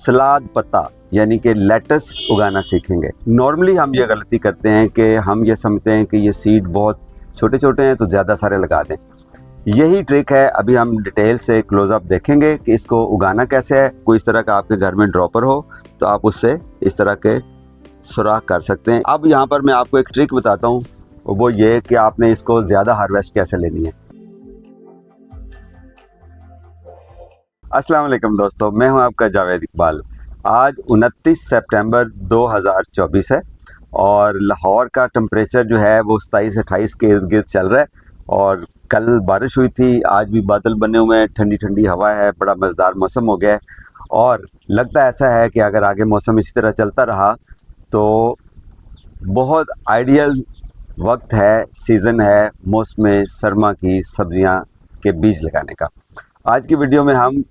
सलाद पत्ता यानी कि लेटस उगाना सीखेंगे। नॉर्मली हम ये गलती करते हैं कि हम ये समझते हैं कि ये सीड बहुत छोटे छोटे हैं तो ज़्यादा सारे लगा दें। यही ट्रिक है। अभी हम डिटेल से क्लोज़अप देखेंगे कि इसको उगाना कैसे है। कोई इस तरह का आपके घर में ड्रॉपर हो तो आप उससे इस तरह के सुराख कर सकते हैं। अब यहाँ पर मैं आपको एक ट्रिक बताता हूँ, वो ये कि आपने इसको ज़्यादा हार्वेस्ट कैसे लेनी है। अस्सलाम वालेकुम दोस्तों, मैं हूं आपका जावेद इकबाल। आज 29 सितंबर 2024 है और लाहौर का टेम्परेचर जो है वो 27-28 के इर्द गिर्द चल रहा है। और कल बारिश हुई थी, आज भी बादल बने हुए हैं, ठंडी ठंडी हवा है, बड़ा मज़ेदार मौसम हो गया है। और लगता ऐसा है कि अगर आगे मौसम इसी तरह चलता रहा तो बहुत आइडियल वक्त है, सीज़न है मौसम सरमा की सब्जियां के बीज लगाने का। आज की वीडियो में हम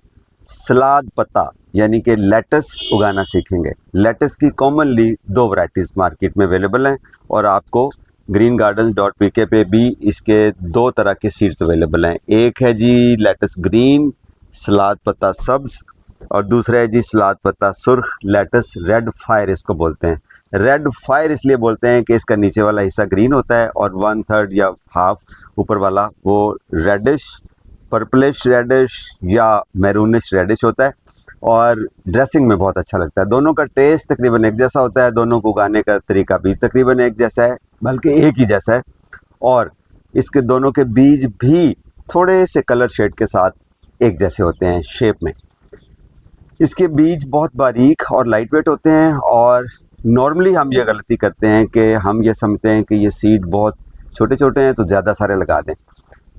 सलाद पत्ता यानी कि लेटस उगाना सीखेंगे। लेटस की कॉमनली 2 वैरायटीज़ मार्केट में अवेलेबल हैं और आपको greengardens.pk पे भी इसके 2 तरह के सीड्स अवेलेबल हैं। एक है जी लेटस ग्रीन सलाद पत्ता सब्ज़ और दूसरा है जी सलाद पत्ता सुर्ख लेटस रेड फायर इसको बोलते हैं। रेड फायर इसलिए बोलते हैं कि इसका नीचे वाला हिस्सा ग्रीन होता है और 1/3 या हाफ ऊपर वाला वो रेडिश पर्पलिश रेडिश या मैरूनिश रेडिश होता है और ड्रेसिंग में बहुत अच्छा लगता है। दोनों का टेस्ट तकरीबन एक जैसा होता है, दोनों को उगाने का तरीका भी तकरीबन एक जैसा है, बल्कि एक ही जैसा है। और इसके दोनों के बीज भी थोड़े से कलर शेड के साथ एक जैसे होते हैं शेप में। इसके बीज बहुत बारीक और लाइट वेट होते हैं और नॉर्मली हम ये गलती करते हैं कि हम ये समझते हैं कि ये सीड बहुत छोटे छोटे हैं तो ज़्यादा सारे लगा दें।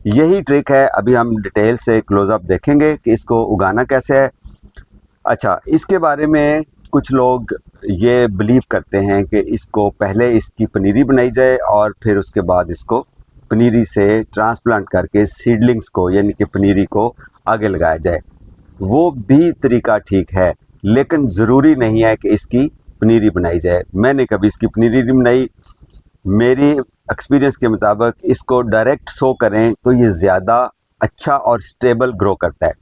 यही ट्रिक है। अभी हम डिटेल से क्लोज़अप देखेंगे कि इसको उगाना कैसे है। अच्छा, इसके बारे में कुछ लोग ये बिलीव करते हैं कि इसको पहले इसकी पनीरी बनाई जाए और फिर उसके बाद इसको पनीरी से ट्रांसप्लांट करके सीडलिंग्स को यानी कि पनीरी को आगे लगाया जाए। वो भी तरीका ठीक है, लेकिन ज़रूरी नहीं है कि इसकी पनीरी बनाई जाए। मैंने कभी इसकी पनीरी नहीं बनाई। मेरी एक्सपीरियंस के मुताबिक इसको डायरेक्ट सो करें तो ये ज़्यादा अच्छा और स्टेबल ग्रो करता है।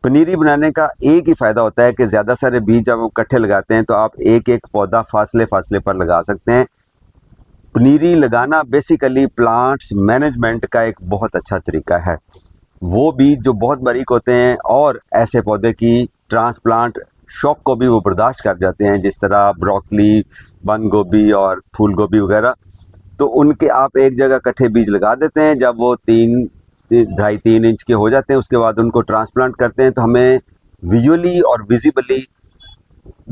पनीरी बनाने का एक ही फ़ायदा होता है कि ज़्यादा सारे बीज जब इकट्ठे लगाते हैं तो आप एक एक पौधा फासले फासले पर लगा सकते हैं। पनीरी लगाना बेसिकली प्लांट्स मैनेजमेंट का एक बहुत अच्छा तरीका है। वो बीज जो बहुत बारीक होते हैं और ऐसे पौधे की ट्रांसप्लांट शॉक को भी वो बर्दाश्त कर जाते हैं, जिस तरह ब्रोकली, बंद गोभी और फूल गोभी वगैरह, तो उनके आप एक जगह इकट्ठे बीज लगा देते हैं। जब वो 2.5-3 इंच के हो जाते हैं उसके बाद उनको ट्रांसप्लांट करते हैं तो हमें विजुअली और विजिबली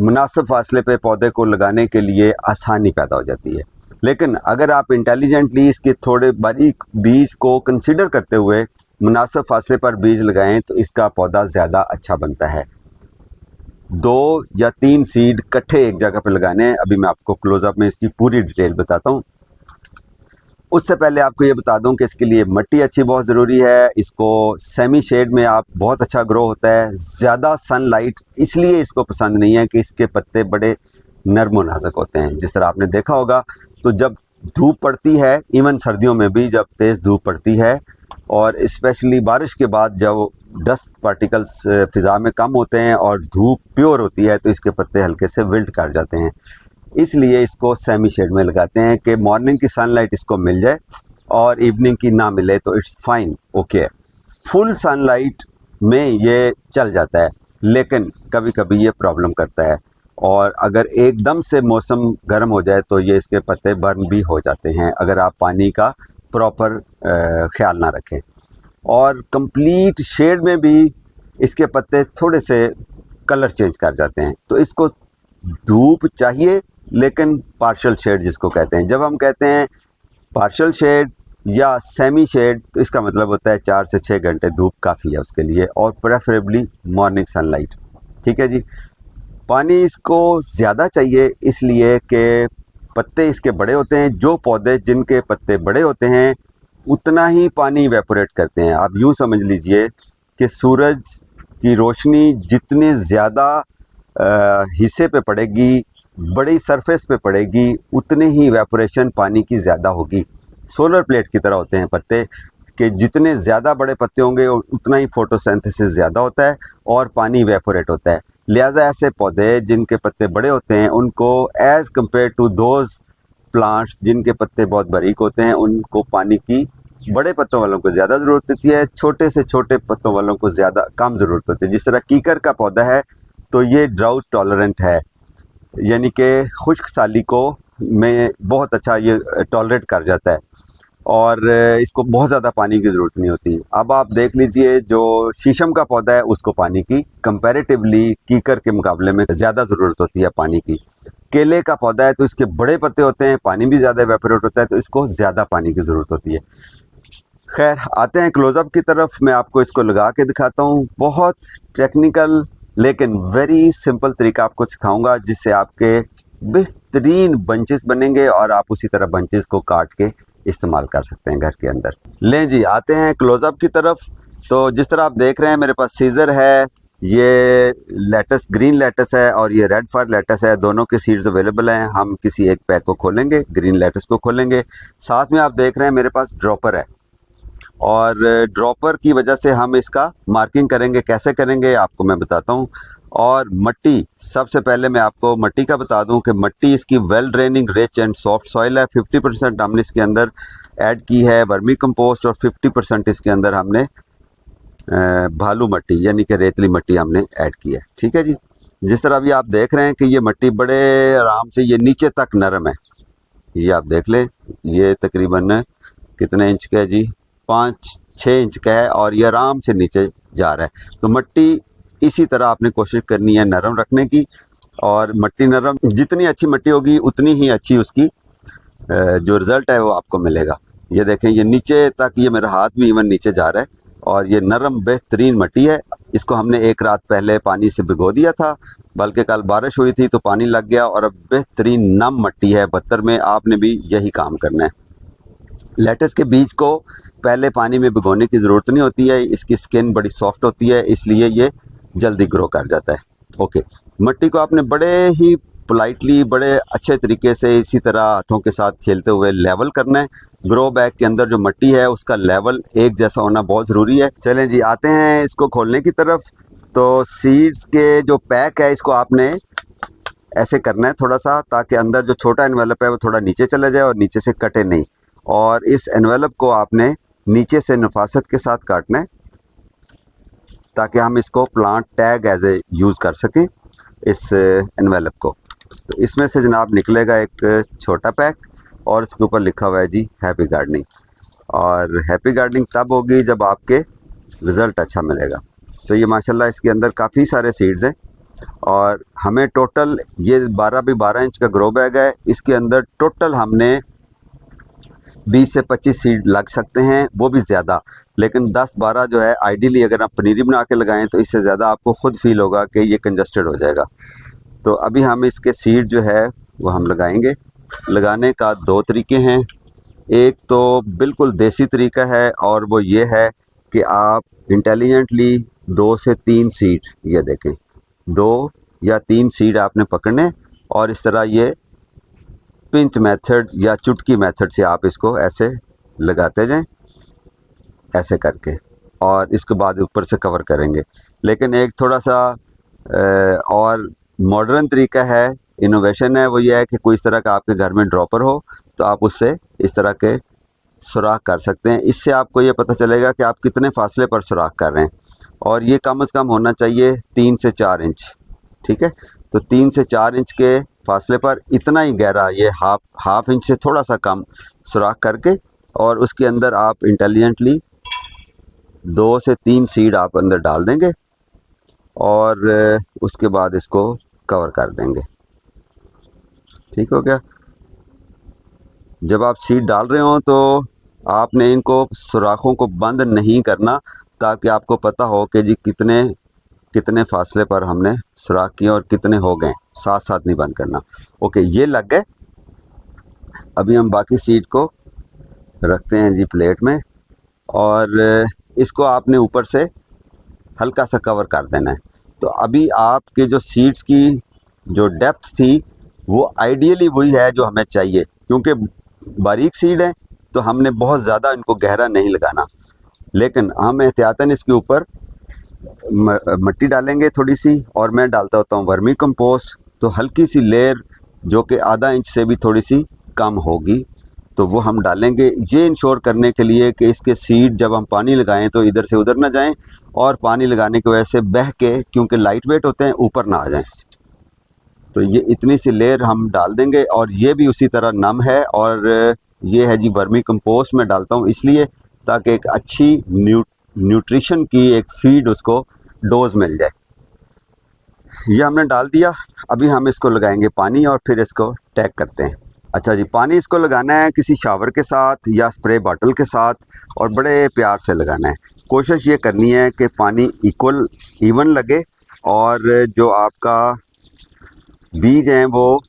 मुनासिब फासले पे पौधे को लगाने के लिए आसानी पैदा हो जाती है। लेकिन अगर आप इंटेलिजेंटली इसके थोड़े बारीक बीज को कंसिडर करते हुए मुनासिब फासले पर बीज लगाएं तो इसका पौधा ज़्यादा अच्छा बनता है। 2 या 3 सीड इकट्ठे एक जगह पर लगाने हैं। अभी मैं आपको क्लोज़अप में इसकी पूरी डिटेल बताता हूँ। उससे पहले आपको ये बता दूं कि इसके लिए मिट्टी अच्छी बहुत ज़रूरी है। इसको सेमी शेड में आप बहुत अच्छा ग्रो होता है। ज़्यादा सनलाइट इसलिए इसको पसंद नहीं है कि इसके पत्ते बड़े नरम और नाजुक होते हैं। जिस तरह आपने देखा होगा तो जब धूप पड़ती है, इवन सर्दियों में भी जब तेज़ धूप पड़ती है और स्पेशली बारिश के बाद जब डस्ट पार्टिकल्स फ़िज़ा में कम होते हैं और धूप प्योर होती है तो इसके पत्ते हल्के से विल्ट कर जाते हैं। इसलिए इसको सेमी शेड में लगाते हैं कि मॉर्निंग की सनलाइट इसको मिल जाए और इवनिंग की ना मिले तो it's fine, okay. Full sunlight में ये चल जाता है लेकिन कभी कभी ये प्रॉब्लम करता है और अगर एकदम से मौसम गर्म हो जाए तो ये इसके पत्ते बर्न भी हो जाते हैं अगर आप पानी का प्रॉपर ख्याल ना रखें। और कंप्लीट शेड में भी इसके पत्ते थोड़े से कलर चेंज कर जाते हैं। तो इसको धूप चाहिए लेकिन पार्शियल शेड जिसको कहते हैं। जब हम कहते हैं पार्शियल शेड या सेमी शेड तो इसका मतलब होता है 4 से 6 घंटे धूप काफ़ी है उसके लिए और प्रेफरेबली मॉर्निंग सनलाइट। ठीक है जी। पानी इसको ज़्यादा चाहिए इसलिए कि पत्ते इसके बड़े होते हैं। जो पौधे जिनके पत्ते बड़े होते हैं उतना ही पानी इवेपोरेट करते हैं। आप यूँ समझ लीजिए कि सूरज की रोशनी जितने ज़्यादा हिस्से पे पड़ेगी, बड़ी सरफेस पे पड़ेगी, उतने ही इवेपोरेशन पानी की ज़्यादा होगी। सोलर प्लेट की तरह होते हैं पत्ते कि जितने ज़्यादा बड़े पत्ते होंगे उतना ही फोटोसिंथेसिस ज़्यादा होता है और पानी इवेपोरेट होता है। लिहाजा ऐसे पौधे जिनके पत्ते बड़े होते हैं उनको as compare to those plants जिनके पत्ते बहुत बारीक होते हैं, उनको पानी की बड़े पत्तों वालों को ज़्यादा ज़रूरत होती है, छोटे से छोटे पत्तों वालों को ज़्यादा कम ज़रूरत होती है। जिस तरह कीकर का पौधा है तो ये ड्राउट टॉलरेंट है, यानी कि खुश्क साली को में बहुत अच्छा ये टॉलरेट कर जाता है और इसको बहुत ज़्यादा पानी की ज़रूरत नहीं होती। अब आप देख लीजिए जो शीशम का पौधा है उसको पानी की कंपैरेटिवली कीकर के मुकाबले में ज़्यादा ज़रूरत होती है पानी की। केले का पौधा है तो इसके बड़े पत्ते होते हैं, पानी भी ज़्यादा इवेपोरेट होता है, तो इसको ज़्यादा पानी की ज़रूरत होती है। खैर आते हैं क्लोज़अप की तरफ। मैं आपको इसको लगा के दिखाता हूँ। बहुत टेक्निकल लेकिन वेरी सिंपल तरीका आपको सिखाऊंगा जिससे आपके बेहतरीन बंचेस बनेंगे और आप उसी तरह बंचेस को काट के इस्तेमाल कर सकते हैं घर के अंदर। लें जी, आते हैं क्लोज़अप की तरफ। तो जिस तरह आप देख रहे हैं मेरे पास सीज़र है, ये लेटस ग्रीन लेटस है और ये रेड फायर लेटस है, दोनों के सीड्स अवेलेबल हैं। हम किसी एक पैक को खोलेंगे, ग्रीन लेटस को खोलेंगे। साथ में आप देख रहे हैं मेरे पास ड्रॉपर है और ड्रॉपर की वजह से हम इसका मार्किंग करेंगे। कैसे करेंगे आपको मैं बताता हूँ। और मट्टी, सबसे पहले मैं आपको मट्टी का बता दूं कि मट्टी इसकी well draining rich and soft soil है। 50% हमने इसके अंदर ऐड की है वर्मी कंपोस्ट और 50% इसके अंदर हमने भालू मट्टी यानी कि रेतली मट्टी हमने ऐड की है। ठीक है जी। जिस तरह अभी आप देख रहे हैं कि ये मट्टी बड़े आराम से ये नीचे तक नरम है। ये आप देख लें, ये तकरीबन कितने इंच का है जी, 5-6 इंच का है और ये आराम से नीचे जा रहा है। तो मट्टी इसी तरह आपने कोशिश करनी है नरम रखने की, और मट्टी नरम, जितनी अच्छी मट्टी होगी उतनी ही अच्छी उसकी जो रिज़ल्ट है वो आपको मिलेगा। ये देखें, ये नीचे तक, ये मेरा हाथ भी इवन नीचे जा रहा है और ये नरम बेहतरीन मट्टी है। इसको हमने एक रात पहले पानी से भिगो दिया था, बल्कि कल बारिश हुई थी तो पानी लग गया और अब बेहतरीन नम मट्टी है। बत्तर में आपने भी यही काम करना है। लेटस के बीज को पहले पानी में भिगोने की ज़रूरत नहीं होती है, इसकी स्किन बड़ी सॉफ्ट होती है, इसलिए ये जल्दी ग्रो कर जाता है। ओके, मट्टी को आपने बड़े ही पोलाइटली, बड़े अच्छे तरीके से इसी तरह हाथों के साथ खेलते हुए लेवल करना है। ग्रो बैग के अंदर जो मट्टी है उसका लेवल एक जैसा होना बहुत ज़रूरी है। चलें जी, आते हैं इसको खोलने की तरफ। तो सीड्स के जो पैक है इसको आपने ऐसे करना है थोड़ा सा, ताकि अंदर जो छोटा एनवेलप है वो थोड़ा नीचे चला जाए और नीचे से कटे नहीं। और इस एनवेलप को आपने नीचे से नफासत के साथ काटना है ताकि हम इसको plant tag as a use कर सकें इस एनवेलप को। तो इसमें से जनाब निकलेगा एक छोटा पैक और इसके ऊपर लिखा हुआ है जी हैप्पी गार्डनिंग। और हैप्पी गार्डनिंग तब होगी जब आपके रिज़ल्ट अच्छा मिलेगा। तो ये माशाल्लाह इसके अंदर काफ़ी सारे सीड्स हैं और हमें टोटल ये 12 बाई 12 इंच का ग्रो बैग है। इसके अंदर टोटल हमने 20 से 25 सीड लग सकते हैं, वो भी ज़्यादा, लेकिन 10-12 जो है आइडियली अगर आप पनीरी बना के लगाएं तो इससे ज़्यादा आपको ख़ुद फील होगा कि ये कंजस्टेड हो जाएगा। तो अभी हम इसके सीड जो है वो हम लगाएंगे। लगाने का 2 तरीके हैं। एक तो बिल्कुल देसी तरीका है और वो ये है कि आप इंटेलिजेंटली 2 से 3 सीड, ये देखें 2 या 3 सीड आपने पकड़ने और इस तरह ये पिंच मेथड या चुटकी मेथड से आप इसको ऐसे लगाते जाएं, ऐसे करके, और इसके बाद ऊपर से कवर करेंगे। लेकिन एक थोड़ा सा और मॉडर्न तरीका है, इनोवेशन है, वो ये है कि कोई इस तरह का आपके घर में ड्रॉपर हो तो आप उससे इस तरह के सुराख कर सकते हैं। इससे आपको ये पता चलेगा कि आप कितने फासले पर सुराख कर रहे हैं, और ये कम से कम होना चाहिए 3 से 4 इंच। ठीक है, तो 3 से 4 इंच के फासले पर इतना ही गहरा, ये हाफ इंच से थोड़ा सा कम सुराख करके, और उसके अंदर आप इंटेलिजेंटली 2 से 3 सीड आप अंदर डाल देंगे और उसके बाद इसको कवर कर देंगे। ठीक हो गया। जब आप सीड डाल रहे हो तो आपने इनको सुराखों को बंद नहीं करना, ताकि आपको पता हो कि जी कितने फासले पर हमने सुराख किए और कितने हो गए, साथ साथ नहीं बंद करना। ओके, ये लग गए। अभी हम बाकी सीड को रखते हैं जी प्लेट में, और इसको आपने ऊपर से हल्का सा कवर कर देना है। तो अभी आपके जो सीड्स की जो डेप्थ थी वो आइडियली वही है जो हमें चाहिए, क्योंकि बारीक सीड है तो हमने बहुत ज़्यादा इनको गहरा नहीं लगाना, लेकिन हम एहतियातन इसके ऊपर मिट्टी डालेंगे थोड़ी सी, और मैं डालता होता हूँ वर्मी कंपोस्ट, तो हल्की सी लेयर जो कि आधा इंच से भी थोड़ी सी कम होगी तो वो हम डालेंगे, ये इंश्योर करने के लिए कि इसके सीड जब हम पानी लगाएं तो इधर से उधर ना जाएं, और पानी लगाने की वजह से बह के, क्योंकि लाइट वेट होते हैं, ऊपर ना आ जाएं। तो ये इतनी सी लेयर हम डाल देंगे, और ये भी उसी तरह नम है। और ये है जी वर्मी कंपोस्ट मैं डालता हूँ इसलिए ताकि एक अच्छी न्यूट्रिशन की एक फीड उसको डोज मिल जाए। ये हमने डाल दिया। अभी हम इसको लगाएंगे पानी और फिर इसको टैग करते हैं। अच्छा जी, पानी इसको लगाना है किसी शावर के साथ या स्प्रे बॉटल के साथ, और बड़े प्यार से लगाना है। कोशिश ये करनी है कि पानी इवन लगे, और जो आपका बीज हैं वो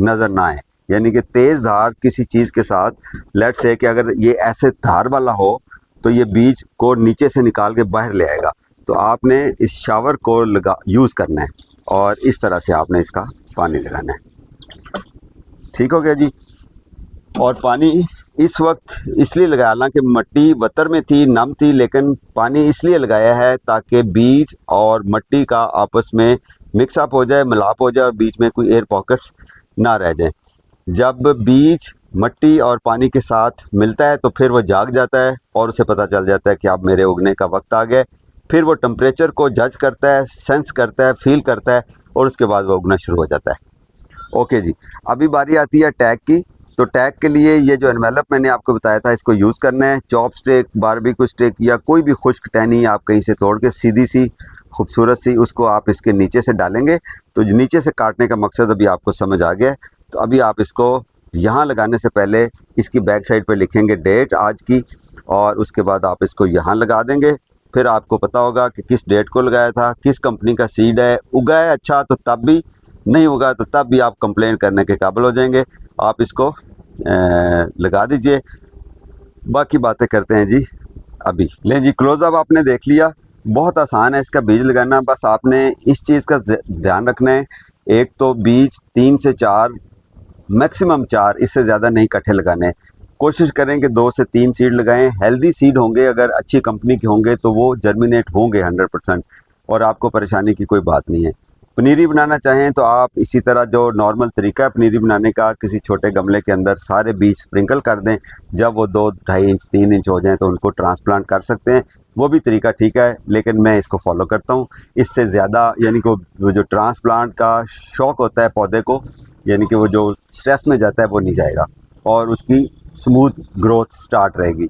नज़र ना आए, यानी कि तेज़ धार किसी चीज़ के साथ, लेट्स से कि अगर ये ऐसे धार वाला हो तो ये बीज को नीचे से निकाल के बाहर ले आएगा। तो आपने इस शावर को यूज़ करना है, और इस तरह से आपने इसका पानी लगाना है। ठीक हो गया जी। और पानी इस वक्त इसलिए लगाया, हालांकि मिट्टी बतर में थी, नम थी, लेकिन पानी इसलिए लगाया है ताकि बीज और मिट्टी का आपस में मिक्सअप हो जाए, मिलाप हो जाए, और बीच में कोई एयर पॉकेट्स ना रह जाए। जब बीज मिट्टी और पानी के साथ मिलता है तो फिर वो जाग जाता है, और उसे पता चल जाता है कि अब मेरे उगने का वक्त आ गया। फिर वो टेम्परेचर को जज करता है, सेंस करता है, फील करता है, और उसके बाद वो उगना शुरू हो जाता है। ओके जी, अभी बारी आती है टैग की। तो टैग के लिए ये जो एनवेलप मैंने आपको बताया था, इसको यूज़ करना है। चॉप स्टिक, बारबेक्यू स्टिक या कोई भी खुश्क टहनी आप कहीं से तोड़ के सीधी सी खूबसूरत सी उसको आप इसके नीचे से डालेंगे। तो नीचे से काटने का मकसद अभी आपको समझ आ गया है। तो अभी आप इसको यहाँ लगाने से पहले इसकी बैक साइड पर लिखेंगे डेट आज की, और उसके बाद आप इसको यहाँ लगा देंगे। फिर आपको पता होगा कि किस डेट को लगाया था, किस कंपनी का सीड है, उगा है अच्छा तो तब भी, नहीं होगा तो तब भी आप कंप्लेन करने के काबिल हो जाएंगे। आप इसको लगा दीजिए। बाकी बातें करते हैं जी अभी। लें जी, क्लोज़अप आपने देख लिया। बहुत आसान है इसका बीज लगाना, बस आपने इस चीज़ का ध्यान रखना है। एक तो बीज 3 से 4, मैक्सिमम 4, इससे ज़्यादा नहीं इकट्ठे लगाने। कोशिश करें कि 2 से 3 सीड लगाएं। हेल्दी सीड होंगे, अगर अच्छी कंपनी के होंगे तो वो जर्मिनेट होंगे 100%, और आपको परेशानी की कोई बात नहीं है। पनीरी बनाना चाहें तो आप इसी तरह जो नॉर्मल तरीका है पनीरी बनाने का, किसी छोटे गमले के अंदर सारे बीज स्प्रिंकल कर दें। जब वो 2-2.5 इंच 3 इंच हो जाएं तो उनको ट्रांसप्लांट कर सकते हैं। वो भी तरीका ठीक है, लेकिन मैं इसको फॉलो करता हूँ। इससे ज़्यादा यानी कि वो जो ट्रांसप्लांट का शौक़ होता है पौधे को, यानी कि वो जो स्ट्रेस में जाता है वो नहीं जाएगा, और उसकी स्मूथ ग्रोथ स्टार्ट रहेगी।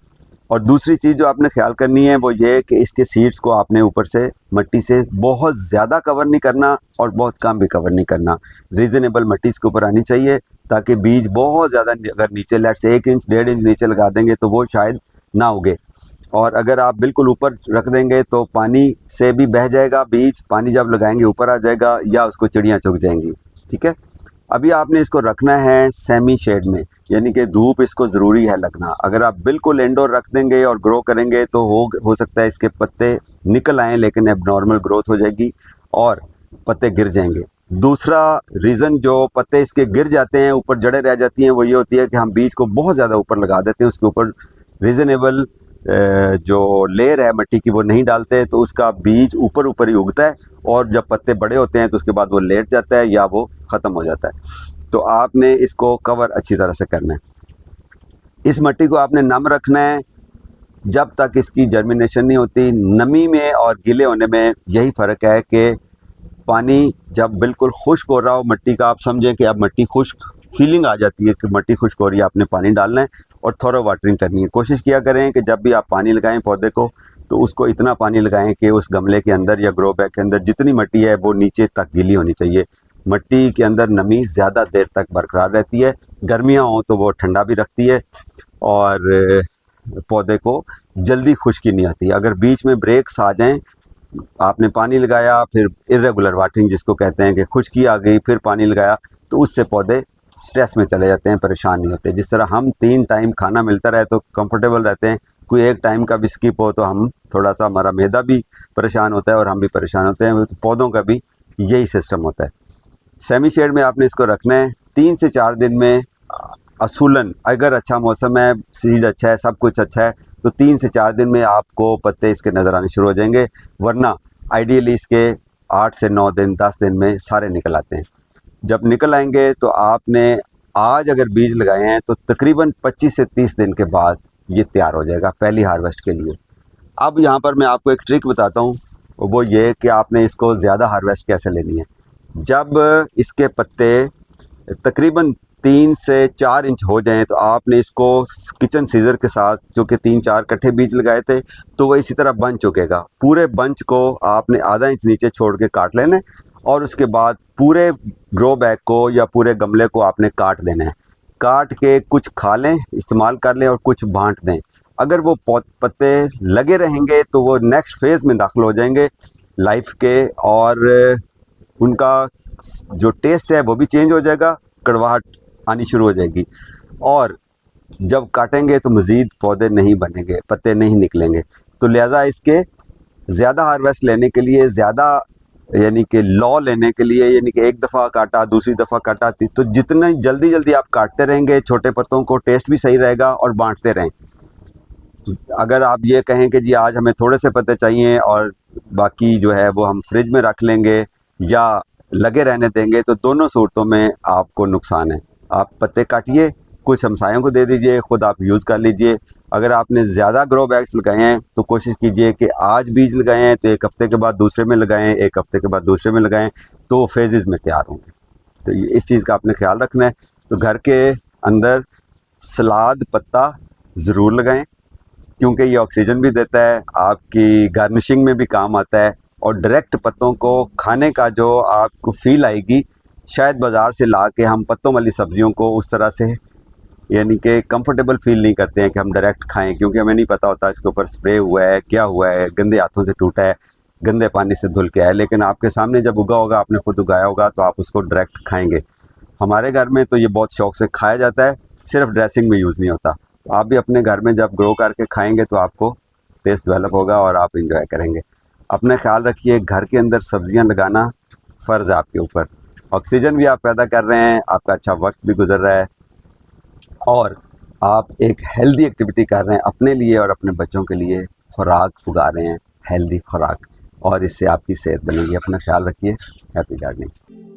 और दूसरी चीज़ जो आपने ख्याल करनी है वो ये कि इसके सीड्स को आपने ऊपर से मिट्टी से बहुत ज़्यादा कवर नहीं करना और बहुत कम भी कवर नहीं करना। रीज़नेबल मिट्टी इसके ऊपर आनी चाहिए, ताकि बीज बहुत ज़्यादा अगर नीचे लेट से 1 इंच 1.5 इंच नीचे लगा देंगे तो वो शायद ना उगे। और अगर आप बिल्कुल ऊपर रख देंगे तो पानी से भी बह जाएगा बीज, पानी जब लगाएंगे ऊपर आ जाएगा, या उसको चिड़ियाँ चुग जाएंगी। ठीक है। अभी आपने इसको रखना है सेमी शेड में, यानी कि धूप इसको ज़रूरी है लगना। अगर आप बिल्कुल इंडोर रख देंगे और ग्रो करेंगे तो हो सकता है इसके पत्ते निकल आएँ, लेकिन एबनॉर्मल ग्रोथ हो जाएगी और पत्ते गिर जाएंगे। दूसरा रीज़न जो पत्ते इसके गिर जाते हैं, ऊपर जड़ें रह जाती हैं, वो ये होती है कि हम बीज को बहुत ज़्यादा ऊपर लगा देते हैं, उसके ऊपर रीज़नेबल जो लेयर है मिट्टी की वो नहीं डालते, तो उसका बीज ऊपर ऊपर ही उगता है, और जब पत्ते बड़े होते हैं तो उसके बाद वो लेट जाता है या वो ख़त्म हो जाता है। तो आपने इसको कवर अच्छी तरह से करना है। इस मिट्टी को आपने नम रखना है जब तक इसकी जर्मिनेशन नहीं होती। नमी में और गीले होने में यही फ़र्क है कि पानी जब बिल्कुल खुश्क हो रहा हो मिट्टी का, आप समझें कि अब मिट्टी खुश्क फीलिंग आ जाती है कि मिट्टी खुश्क हो रही है, आपने पानी डालना है और थोड़ा वाटरिंग करनी है। कोशिश किया करें कि जब भी आप पानी लगाएं पौधे को तो उसको इतना पानी लगाएं कि उस गमले के अंदर या ग्रो बैग के अंदर जितनी मिट्टी है वो नीचे तक गीली होनी चाहिए। मिट्टी के अंदर नमी ज़्यादा देर तक बरकरार रहती है, गर्मियाँ हों तो वो ठंडा भी रखती है और पौधे को जल्दी खुश्की नहीं आती। अगर बीच में ब्रेक्स आ जाएं, आपने पानी लगाया फिर इर्रेगुलर वाटरिंग जिसको कहते हैं कि खुश्की आ गई फिर पानी लगाया, तो उससे पौधे स्ट्रेस में चले जाते हैं, परेशान नहीं होते। जिस तरह हम 3 टाइम खाना मिलता रहे तो कंफर्टेबल रहते हैं, कोई एक टाइम का भी स्किप हो तो हम थोड़ा सा, हमारा मैदा भी परेशान होता है और हम भी परेशान होते हैं। तो पौधों का भी यही सिस्टम होता है। सेमी शेड में आपने इसको रखना है। 3 से 4 दिन में असूलन, अगर अच्छा मौसम है, सीड अच्छा है, सब कुछ अच्छा है, तो 3 से 4 दिन में आपको पत्ते इसके नज़र आने शुरू हो जाएंगे। वरना आइडियली इसके 8 से 9 दिन 10 दिन में सारे निकल आते हैं। जब निकल आएंगे तो आपने आज अगर बीज लगाए हैं तो तकरीबन 25 से 30 दिन के बाद ये तैयार हो जाएगा पहली हार्वेस्ट के लिए। अब यहाँ पर मैं आपको एक ट्रिक बताता हूँ, वो ये कि आपने इसको ज़्यादा हार्वेस्ट कैसे लेनी है। जब इसके पत्ते तकरीबन 3 से 4 इंच हो जाएं तो आपने इसको किचन सीज़र के साथ, जो कि 3-4 कट्ठे बीज लगाए थे, तो वो इसी तरह बंच उगेगा। पूरे बंच को आपने आधा इंच नीचे छोड़ के काट लेना है और उसके बाद पूरे ग्रो बैग को या पूरे गमले को आपने काट देना है। काट के कुछ खा लें, इस्तेमाल कर लें और कुछ बांट दें। अगर वो पत्ते लगे रहेंगे तो वो नेक्स्ट फेज़ में दाखिल हो जाएंगे लाइफ के, और उनका जो टेस्ट है वो भी चेंज हो जाएगा, कड़वाहट आनी शुरू हो जाएगी। और जब काटेंगे तो मज़ीद पौधे नहीं बनेंगे, पत्ते नहीं निकलेंगे। तो लिहाजा इसके ज़्यादा हार्वेस्ट लेने के लिए, ज़्यादा यानी कि लॉ लेने के लिए, यानी कि एक दफ़ा काटा दूसरी दफ़ा काटा, तो जितना जल्दी आप काटते रहेंगे छोटे पत्तों को, टेस्ट भी सही रहेगा और बांटते रहें। अगर आप ये कहें कि जी आज हमें थोड़े से पत्ते चाहिए और बाकी जो है वो हम फ्रिज में रख लेंगे या लगे रहने देंगे, तो दोनों सूरतों में आपको नुकसान है। आप पत्ते काटिए, कुछ हमसायों को दे दीजिए, ख़ुद आप यूज़ कर लीजिए। अगर आपने ज़्यादा ग्रो बैग्स लगाए हैं तो कोशिश कीजिए कि आज बीज लगाए हैं तो 1 हफ़्ते के बाद दूसरे में लगाएं, 1 हफ़्ते के बाद दूसरे में लगाएं, तो फेजेस में तैयार होंगे। तो इस चीज़ का आपने ख्याल रखना है। तो घर के अंदर सलाद पत्ता ज़रूर लगाएं, क्योंकि ये ऑक्सीजन भी देता है, आपकी गार्निशिंग में भी काम आता है, और डायरेक्ट पत्तों को खाने का जो आपको फ़ील आएगी, शायद बाज़ार से ला के हम पत्तों वाली सब्ज़ियों को उस तरह से यानी कि कंफर्टेबल फ़ील नहीं करते हैं कि हम डायरेक्ट खाएं, क्योंकि हमें नहीं पता होता इसके ऊपर स्प्रे हुआ है, क्या हुआ है, गंदे हाथों से टूटा है, गंदे पानी से धुल के है। लेकिन आपके सामने जब उगा होगा, आपने खुद उगाया होगा, तो आप उसको डायरेक्ट खाएंगे। हमारे घर में तो ये बहुत शौक़ से खाया जाता है, सिर्फ ड्रेसिंग में यूज़ नहीं होता। तो आप भी अपने घर में जब ग्रो करके खाएंगे तो आपको टेस्ट डेवलप होगा और आप इंजॉय करेंगे। अपना ख्याल रखिए, घर के अंदर सब्जियां लगाना फ़र्ज़ है आपके ऊपर। ऑक्सीजन भी आप पैदा कर रहे हैं, आपका अच्छा वक्त भी गुजर रहा है, और आप एक हेल्दी एक्टिविटी कर रहे हैं अपने लिए और अपने बच्चों के लिए। खुराक उगा रहे हैं, हेल्दी खुराक, और इससे आपकी सेहत बनेगी। अपना ख्याल रखिए। Happy gardening.